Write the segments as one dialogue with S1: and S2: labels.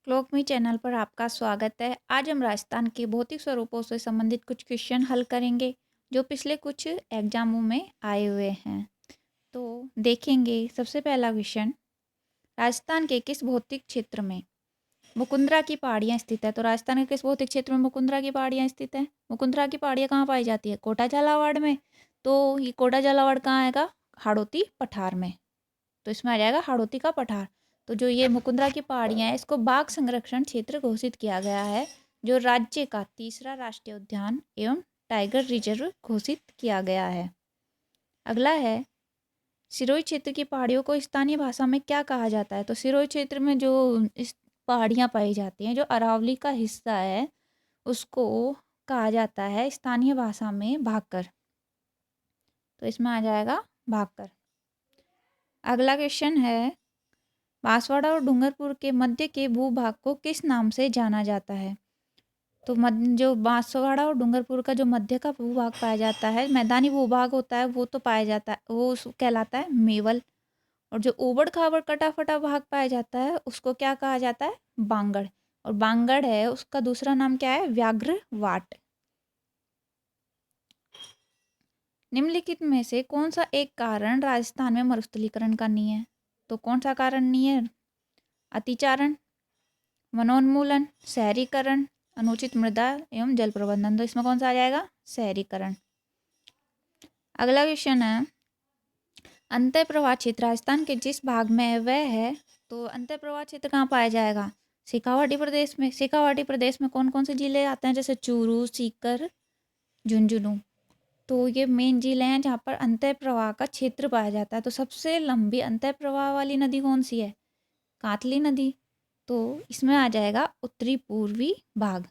S1: Cloak मी channel पर आपका स्वागत है। आज हम राजस्थान के भौतिक स्वरूपों से संबंधित कुछ क्वेश्चन हल करेंगे जो पिछले कुछ एग्जामों में आए हुए हैं। तो देखेंगे सबसे पहला क्वेश्चन, राजस्थान के किस भौतिक क्षेत्र में मुकुंदरा की पहाड़ियाँ स्थित है। तो राजस्थान के किस भौतिक क्षेत्र में मुकुंदरा की पहाड़ियाँ स्थित है? मुकुंदरा की पहाड़ियाँ कहाँ पाई जाती है? कोटा झालावाड़ में। तो ये कोटा झालावाड़ कहाँ आएगा? हाड़ौती पठार में। तो इसमें आ जाएगा हाड़ौती का पठार। तो जो ये मुकुंदरा की पहाड़ियाँ हैं इसको बाघ संरक्षण क्षेत्र घोषित किया गया है, जो राज्य का तीसरा राष्ट्रीय उद्यान एवं टाइगर रिजर्व घोषित किया गया है। अगला है, सिरोही क्षेत्र की पहाड़ियों को स्थानीय भाषा में क्या कहा जाता है? तो सिरोही क्षेत्र में जो इस पहाड़ियाँ पाई जाती हैं, जो अरावली का हिस्सा है, उसको कहा जाता है स्थानीय भाषा में भाकर। तो इसमें आ जाएगा भाकर। अगला क्वेश्चन है, बांसवाड़ा और डूंगरपुर के मध्य के भूभाग को किस नाम से जाना जाता है? तो जो बांसवाड़ा और डूंगरपुर का जो मध्य का भूभाग पाया जाता है, मैदानी भूभाग होता है, वो तो पाया जाता है, वो कहलाता है मेवल। और जो ऊबड़ खाबड़ कटा फटा भाग पाया जाता है उसको क्या कहा जाता है? बांगड़। और बांगड़ है उसका दूसरा नाम क्या है? व्याघ्र वाट। निम्नलिखित में से कौन सा एक कारण राजस्थान में मरुस्थलीकरण का नहीं है? तो कौन सा कारण नहीं है? अतिचारण, वनोन्मूलन, शहरीकरण, अनुचित मृदा एवं जल प्रबंधन। तो इसमें कौन सा आ जाएगा? शहरीकरण। अगला क्वेश्चन है, अंतः प्रवाह क्षेत्र राजस्थान के जिस भाग में है वह है। तो अंतः प्रवाह क्षेत्र कहाँ पाया जाएगा? शेखावाटी प्रदेश में। शेखावाटी प्रदेश में कौन कौन से जिले आते हैं? जैसे चूरू, सीकर, झुंझुनू। तो ये मेन जिले हैं जहाँ पर अंतः प्रवाह का क्षेत्र पाया जाता है। तो सबसे लंबी अंतः प्रवाह वाली नदी कौन सी है? कातली नदी। तो इसमें आ जाएगा उत्तरी पूर्वी भाग।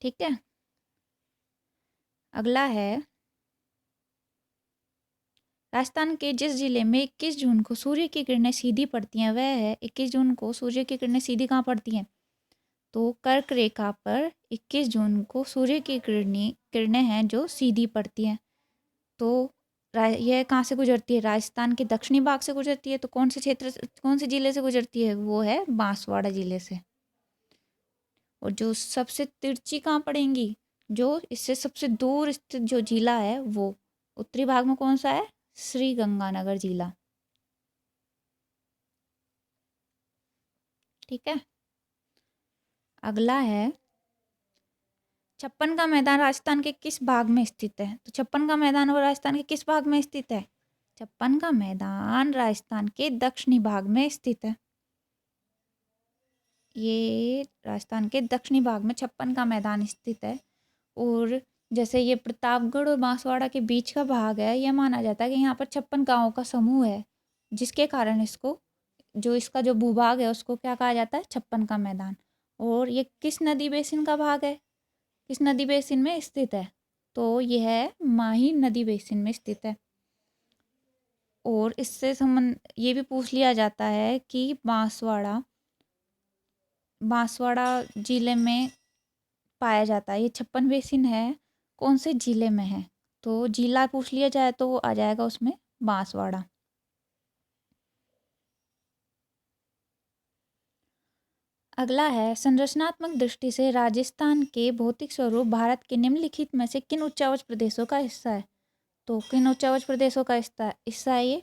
S1: ठीक है। अगला है, राजस्थान के जिस जिले में 21 जून को सूर्य की किरणें सीधी पड़ती हैं वह है, 21 जून को सूर्य की किरणें सीधी कहाँ पड़ती हैं? तो कर्क रेखा पर 21 जून को सूर्य की किरणें हैं जो सीधी पड़ती हैं। तो यह कहाँ से गुजरती है? राजस्थान के दक्षिणी भाग से गुजरती है। तो कौन से क्षेत्र, कौन से जिले से गुजरती है? वो है बांसवाड़ा जिले से। और जो सबसे तिरछी कहाँ पड़ेंगी? जो इससे सबसे दूर स्थित जो जिला है वो उत्तरी भाग में कौन सा है? श्री गंगानगर जिला। ठीक है। अगला है, छप्पन का मैदान राजस्थान के किस भाग में स्थित है? तो छप्पन का मैदान और राजस्थान के किस भाग में स्थित है? छप्पन का मैदान राजस्थान के दक्षिणी भाग में स्थित है। ये राजस्थान के दक्षिणी भाग में छप्पन का मैदान स्थित है। और जैसे ये प्रतापगढ़ और बांसवाड़ा के बीच का भाग है, यह माना जाता है कि यहाँ पर 56 गांवों का समूह है, जिसके कारण इसको, जो इसका जो भूभाग है उसको क्या कहा जाता है? छप्पन का मैदान। और ये किस नदी बेसिन का भाग है? किस नदी बेसिन में स्थित है? तो यह है माही नदी बेसिन में स्थित है। और इससे संबंध ये भी पूछ लिया जाता है कि बांसवाड़ा बांसवाड़ा जिले में पाया जाता है, ये 56 बेसिन है, कौन से जिले में है? तो जिला पूछ लिया जाए तो वो आ जाएगा उसमें बांसवाड़ा। अगला है, संरचनात्मक दृष्टि से राजस्थान के भौतिक स्वरूप भारत के निम्नलिखित में से किन उच्चावच प्रदेशों का हिस्सा है? तो किन उच्चावच प्रदेशों का हिस्सा है ये?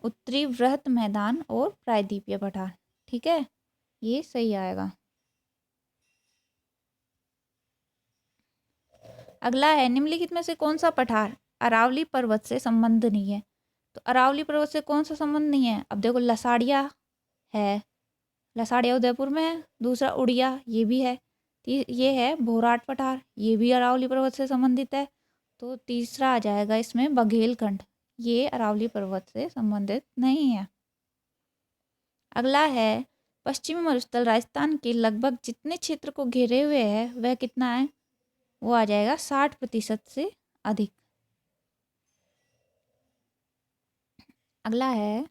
S1: उत्तरी वृहत मैदान और प्रायद्वीपीय पठार। ठीक है, ये सही आएगा। अगला है, निम्नलिखित में से कौन सा पठार अरावली पर्वत से संबंध नहीं है? तो अरावली पर्वत से कौन सा संबंध नहीं है? अब देखो, लसाड़िया है, लसाड़िया उदयपुर में है। दूसरा उड़िया, ये भी है। ये है भोराट पठार, ये भी अरावली पर्वत से संबंधित है। तो तीसरा आ जाएगा इसमें बघेलखंड, ये अरावली पर्वत से संबंधित नहीं है। अगला है, पश्चिमी मरुस्थल राजस्थान के लगभग जितने क्षेत्र को घेरे हुए है वह कितना है? वो आ जाएगा 60% से अधिक। अगला है,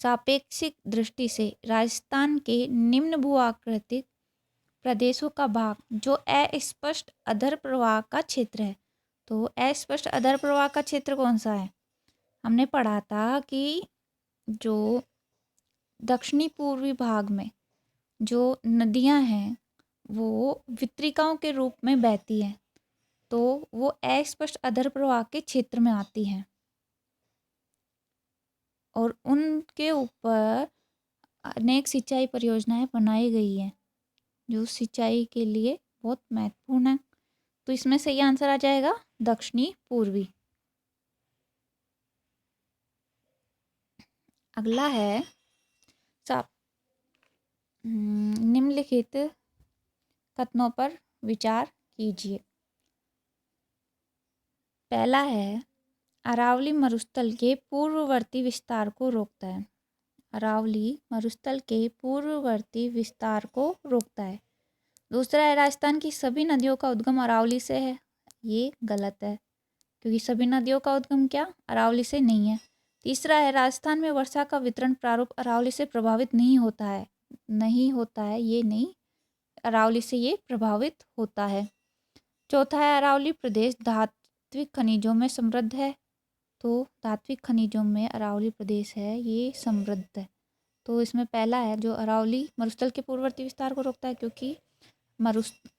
S1: सापेक्षिक दृष्टि से राजस्थान के निम्न भू आकृतिक प्रदेशों का भाग जो अस्पष्ट अधर प्रवाह का क्षेत्र है। तो अस्पष्ट अधर प्रवाह का क्षेत्र कौन सा है? हमने पढ़ा था कि जो दक्षिणी पूर्वी भाग में जो नदियां हैं वो वितरिकाओं के रूप में बहती हैं, तो वो अस्पष्ट अधर प्रवाह के क्षेत्र में आती हैं और उनके ऊपर अनेक सिंचाई परियोजनाएं बनाई गई हैं जो सिंचाई के लिए बहुत महत्वपूर्ण है। तो इसमें सही आंसर आ जाएगा दक्षिणी पूर्वी। अगला है साप निम्नलिखित कथनों पर विचार कीजिए। पहला है अरावली मरुस्थल के पूर्ववर्ती विस्तार को रोकता है। अरावली मरुस्थल के पूर्ववर्ती विस्तार को रोकता है। दूसरा है राजस्थान की सभी नदियों का उद्गम अरावली से है। ये गलत है क्योंकि सभी नदियों का उद्गम क्या अरावली से नहीं है। तीसरा है राजस्थान में वर्षा का वितरण प्रारूप अरावली से प्रभावित नहीं होता है। नहीं होता है, ये नहीं, अरावली से ये प्रभावित होता है। चौथा है अरावली प्रदेश धात्विक खनिजों में समृद्ध है। तो धात्विक खनिजों में अरावली प्रदेश है ये समृद्ध है। तो इसमें पहला है जो अरावली मरुस्थल के पूर्ववर्ती विस्तार को रोकता है, क्योंकि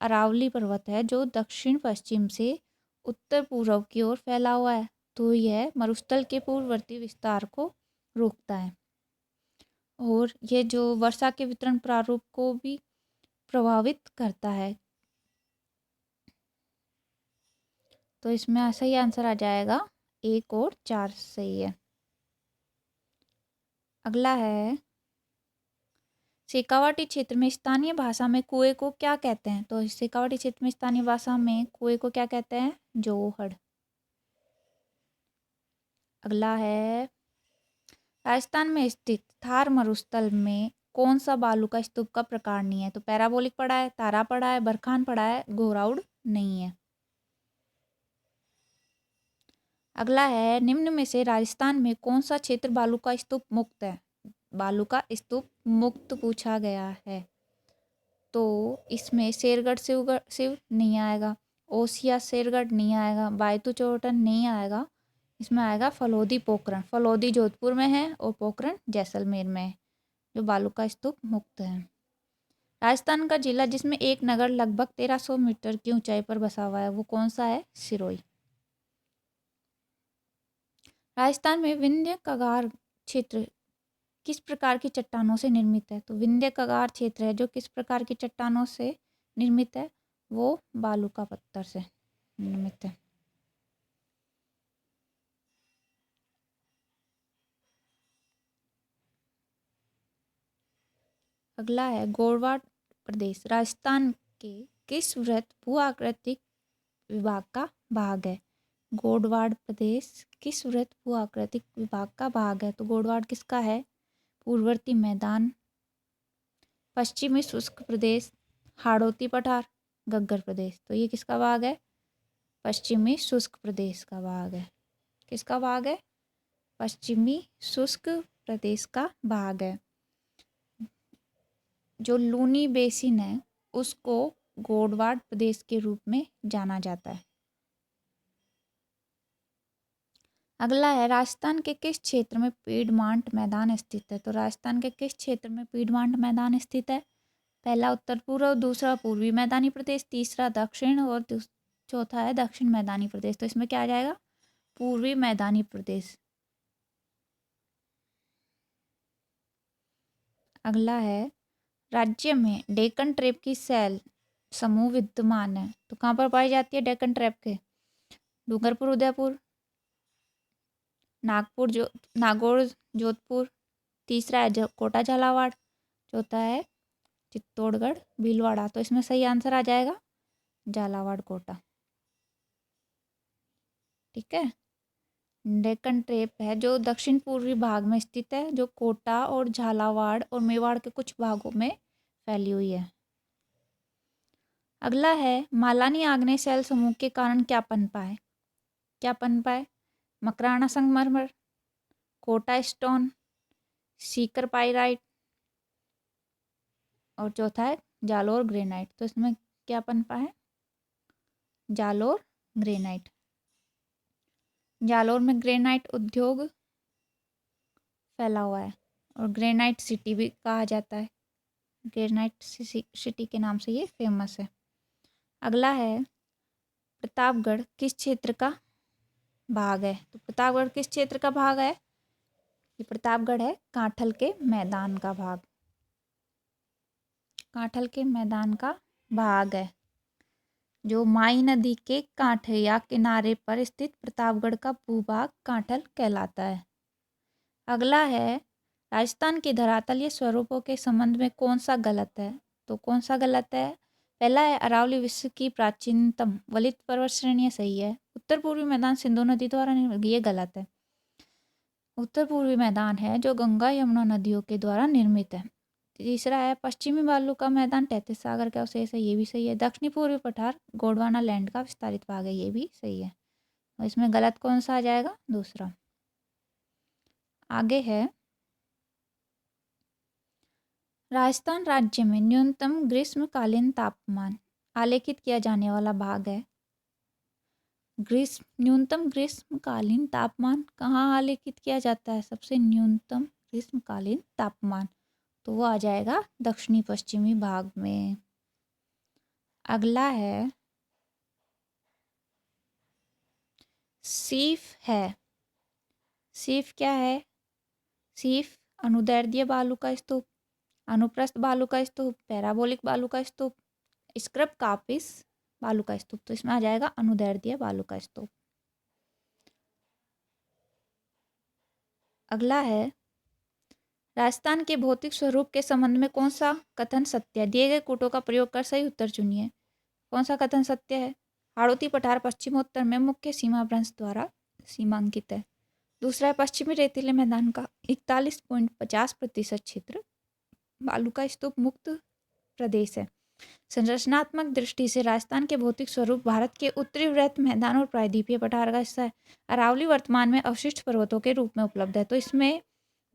S1: अरावली पर्वत है जो दक्षिण पश्चिम से उत्तर पूर्व की ओर फैला हुआ है, तो यह मरुस्थल के पूर्ववर्ती विस्तार को रोकता है। और यह जो वर्षा के वितरण प्रारूप को भी प्रभावित करता है। तो इसमें सही आंसर आ जाएगा 1 और 4 सही है। अगला है शेखावाटी क्षेत्र में स्थानीय भाषा में कुएं को क्या कहते हैं। तो शेखावाटी क्षेत्र में स्थानीय भाषा में कुएं को क्या कहते हैं जोहड़। अगला है राजस्थान में स्थित थार मरुस्थल में कौन सा बालू का स्तूप का प्रकार नहीं है। तो पैराबोलिक पड़ा है, तारा पड़ा है, बरखान पड़ा है, घोराउड़ नहीं है। अगला है निम्न में से राजस्थान में कौन सा क्षेत्र बालू का स्तूप मुक्त है। बालू का स्तूप मुक्त पूछा गया है, तो इसमें शेरगढ़ शिव नहीं आएगा, ओसिया शेरगढ़ नहीं आएगा, बायतू चोटन नहीं आएगा। इसमें आएगा फलोदी पोखरण। फलोदी जोधपुर में है और पोखरण जैसलमेर में है, जो बालू का स्तूप मुक्त है। राजस्थान का जिला जिसमें एक नगर लगभग 1300 मीटर की ऊंचाई पर बसा हुआ है वो कौन सा है सिरोही। राजस्थान में विंध्य कगार क्षेत्र किस प्रकार की चट्टानों से निर्मित है। तो विंध्य कगार क्षेत्र है जो किस प्रकार की चट्टानों से निर्मित है, वो बालू का पत्थर से निर्मित है। अगला है गोरवाड़ प्रदेश राजस्थान के किस वृत्त भू आकृतिक विभाग का भाग है। गोडवाड़ प्रदेश किस वृत्त भू आकृतिक विभाग का भाग है। तो गोडवाड़ किसका है पूर्ववर्ती मैदान, पश्चिमी शुष्क प्रदेश, हाड़ौती पठार, गग्गर प्रदेश। तो ये किसका भाग है पश्चिमी शुष्क प्रदेश का भाग है। किसका भाग है पश्चिमी शुष्क प्रदेश का भाग है। जो लूनी बेसिन है उसको गोडवाड़ प्रदेश के रूप में जाना जाता है। अगला है राजस्थान के किस क्षेत्र में पीडमांट मैदान स्थित है। तो राजस्थान के किस क्षेत्र में पीडमांट मैदान स्थित है। पहला उत्तर पूर्व, दूसरा पूर्वी मैदानी प्रदेश, तीसरा दक्षिण और चौथा है दक्षिण मैदानी प्रदेश। तो इसमें क्या आ जाएगा पूर्वी मैदानी प्रदेश। अगला है राज्य में डेक्कन ट्रेप की सेल समूह विद्यमान है, तो कहाँ पर पाई जाती है डेक्कन ट्रेप के डूंगरपुर, उदयपुर, नागौर, जोधपुर। तीसरा है कोटा झालावाड़, चौथा है चित्तौड़गढ़ भीलवाड़ा। तो इसमें सही आंसर आ जाएगा झालावाड़ कोटा। ठीक है, डेक्कन ट्रेप है जो दक्षिण पूर्वी भाग में स्थित है, जो कोटा और झालावाड़ और मेवाड़ के कुछ भागों में फैली हुई है। अगला है मालानी आग्नेय शैल समूह के कारण क्या पनपा है। क्या पनपा है मकराना संगमरमर, कोटा स्टोन, सीकर पाइराइट और चौथा है जालोर ग्रेनाइट। तो इसमें क्या पनपा है जालोर ग्रेनाइट। जालोर में ग्रेनाइट उद्योग फैला हुआ है और ग्रेनाइट सिटी भी कहा जाता है। ग्रेनाइट सिटी के नाम से ये फेमस है। अगला है प्रतापगढ़ किस क्षेत्र का भाग है? तो प्रतापगढ़ किस क्षेत्र का भाग है? ये प्रतापगढ़ है कांठल के मैदान का भाग। कांठल के मैदान का भाग है जो माई नदी के कांठे या किनारे पर स्थित प्रतापगढ़ का भूभाग कांठल कहलाता है। अगला है राजस्थान की धरातल ये स्वरूपों के संबंध में कौन सा गलत है? तो कौन सा गलत है? पहला है अरावली विश्व की प्राचीनतम वलित पर्वत श्रेणी, सही है। उत्तर पूर्वी मैदान सिंधु नदी द्वारा निर्मित, ये गलत है। उत्तर पूर्वी मैदान है जो गंगा यमुना नदियों के द्वारा निर्मित है। तीसरा है पश्चिमी बालू का मैदान 33 सागर का अवशेष है, ये भी सही है। दक्षिणी पूर्वी पठार गोंडवाना लैंड का विस्तारित भाग है, ये भी सही है। और इसमें गलत कौन सा आ जाएगा? दूसरा। आगे है राजस्थान राज्य में न्यूनतम ग्रीष्मकालीन तापमान आलेखित किया जाने वाला भाग है। न्यूनतम ग्रीष्मकालीन तापमान कहाँ आलेखित किया जाता है? सबसे न्यूनतम ग्रीष्मकालीन तापमान तो वो आ जाएगा दक्षिणी पश्चिमी भाग में। अगला है सीफ है। सीफ क्या है? सीफ अनुदैर्ध्य बालू का स्तूप, अनुप्रस्थ बालू का स्तूप, पैराबोलिक बालू का स्तूप, स्क्रब कापिस बालू का स्तूप। तो इसमें आ जाएगा अनुदैर्ध्य बालू का स्तूप। अगला है राजस्थान के भौतिक स्वरूप के संबंध में कौन सा कथन सत्य है? दिए गए कूटों का प्रयोग कर सही उत्तर चुनिए। कौन सा कथन सत्य है? हाड़ौती पठार पश्चिमोत्तर में मुख्य सीमा भ्रंश द्वारा सीमांकित है। दूसरा है पश्चिमी रेतीले मैदान का 41.50% क्षेत्र बालू का स्तूप मुक्त प्रदेश है। संरचनात्मक दृष्टि से राजस्थान के भौतिक स्वरूप भारत के उत्तरी वृत्त मैदान और प्रायद्वीपीय पठार का हिस्सा है। अरावली वर्तमान में अवशिष्ट पर्वतों के रूप में उपलब्ध है। तो इसमें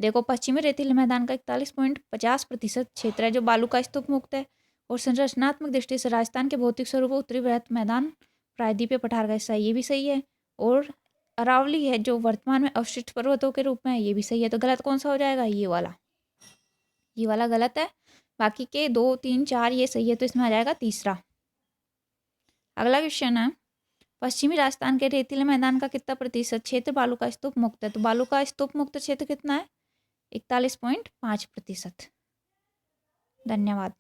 S1: देखो पश्चिमी रेतीले मैदान का 41.50% क्षेत्र है जो बालू का स्तूप मुक्त है। और संरचनात्मक दृष्टि से राजस्थान के भौतिक स्वरूप उत्तरी वृत्त मैदान प्रायद्वीपीय पठार का हिस्सा है, ये भी सही है। और अरावली है जो वर्तमान में अवशिष्ट पर्वतों के रूप में है, ये भी सही है। तो गलत कौन सा हो जाएगा? ये वाला गलत है। बाकी के 2, 3, 4 ये सही है। तो इसमें आ जाएगा तीसरा। अगला क्वेश्चन है पश्चिमी राजस्थान के रेतीले मैदान का कितना प्रतिशत क्षेत्र बालू का स्तूप मुक्त है? तो बालू का स्तूप मुक्त क्षेत्र कितना है? 41.5%। धन्यवाद।